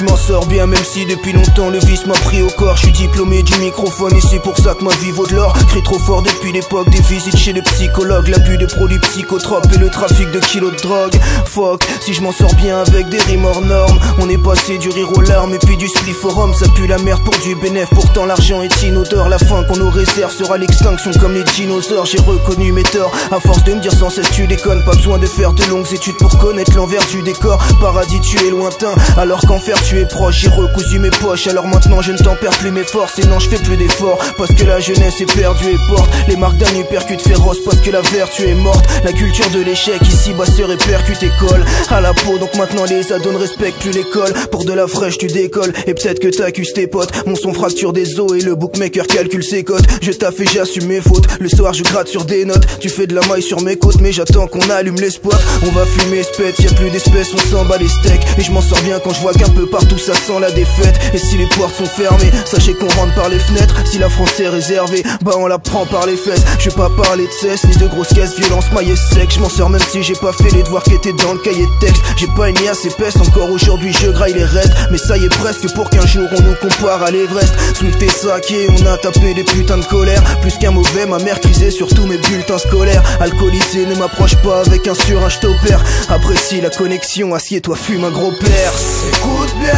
Je m'en sors bien même si depuis longtemps le vice m'a pris au corps. Je suis diplômé du microphone et c'est pour ça que ma vie vaut de l'or. Crie trop fort depuis l'époque des visites chez le psychologue, l'abus de produits psychotropes et le trafic de kilos de drogue. Fuck, si je m'en sors bien avec des rimes hors normes. On est passé du rire aux larmes et puis du spliff au rhum. Ça pue la merde pour du bénéf, pourtant l'argent est inodore. La fin qu'on nous réserve sera l'extinction comme les dinosaures. J'ai reconnu mes torts, à force de me dire sans cesse tu déconnes. Pas besoin de faire de longues études pour connaître l'envers du décor. Paradis tu es lointain, alors qu'enfer tu es proche. J'ai recousu mes poches, alors maintenant je ne t'en perds plus mes forces. Et non je fais plus d'efforts, parce que la jeunesse est perdue et porte les marques d'un hypercute féroce, parce que la vertu est morte. La culture de l'échec ici bas se répercute et colle à la peau, donc maintenant les ados ne respectent plus l'école. Pour de la fraîche tu décolles, et peut-être que t'accuses tes potes. Mon son fracture des os et le bookmaker calcule ses cotes. Je taffe et j'assume mes fautes, le soir je gratte sur des notes. Tu fais de la maille sur mes côtes, mais j'attends qu'on allume l'espoir. On va fumer spète, y'a plus d'espèces, on s'en bat les steaks. Et je m'en sors bien quand je vois qu'un peu partout ça sent la défaite. Et si les portes sont fermées, sachez qu'on rentre par les fenêtres. Si la France est réservée, bah on la prend par les fesses. Je vais pas parler de cesse, ni de grosses caisses, violence, maille sec. Je m'en sors même si j'ai pas fait les devoirs qui étaient dans le cahier de texte. J'ai pas une liasse épaisse, encore aujourd'hui je graille les restes. Mais ça y est presque pour qu'un jour on nous compare à l'Everest. Swift et saqué, on a tapé des putains de colère. Plus qu'un mauvais, ma mère crisait sur tous mes bulletins scolaires. Alcoolisé, ne m'approche pas avec un sur un j't'opère. Apprécie la connexion, assieds-toi, fume un gros père. Écoute bien,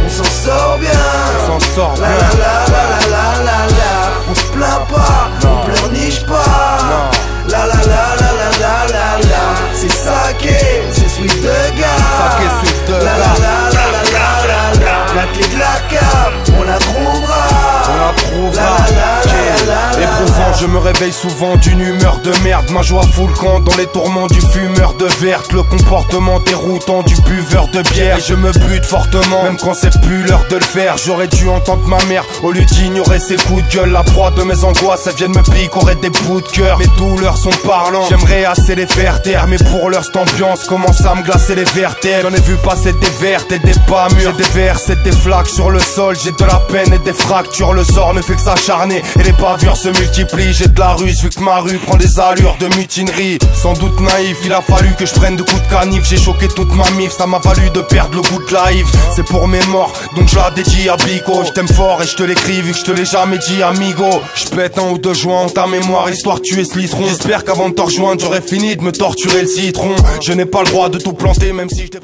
on s'en sort bien. On s'en sort bien. La la la la la la la. On se plaint pas, on pleurniche pas. La la la la la la la la. C'est saké, c'est Swift de gars. Saké, Swift de la la gars. la la la la la la. La clé de la cave, on la trouvera. On la trouvera. La la la la la. Éprouvant, je me réveille souvent d'une humeur de merde. Ma joie fout le camp dans les tourments du fumeur de verte. Le comportement déroutant du buveur de bière. Et je me bute fortement, même quand c'est plus l'heure de le faire. J'aurais dû entendre ma mère, au lieu d'ignorer ses coups de gueule. La proie de mes angoisses, elles viennent me picorer des bouts de cœur. Mes douleurs sont parlantes, j'aimerais assez les faire taire. Mais pour l'heure, cette ambiance commence à me glacer les vertèbres. J'en ai vu passer des vertes et des pas mûres. J'ai des verses et des flaques sur le sol. J'ai de la peine et des fractures. Le sort ne fait que s'acharner et les bavures se multiplient. J'ai de la ruse vu que ma rue prend des allures de mutinerie. Sans doute naïf, il a fallu que je prenne de coups de canif. J'ai choqué toute ma mif, ça m'a valu de perdre le goût de la hive. C'est pour mes morts, donc je la dédie à Bico. Je t'aime fort et je te l'écris vu que je te l'ai jamais dit amigo. Je pète un ou deux joints en ta mémoire, histoire de tuer ce litron. J'espère qu'avant de te rejoindre, j'aurais fini de me torturer le citron. Je n'ai pas le droit de tout planter même si je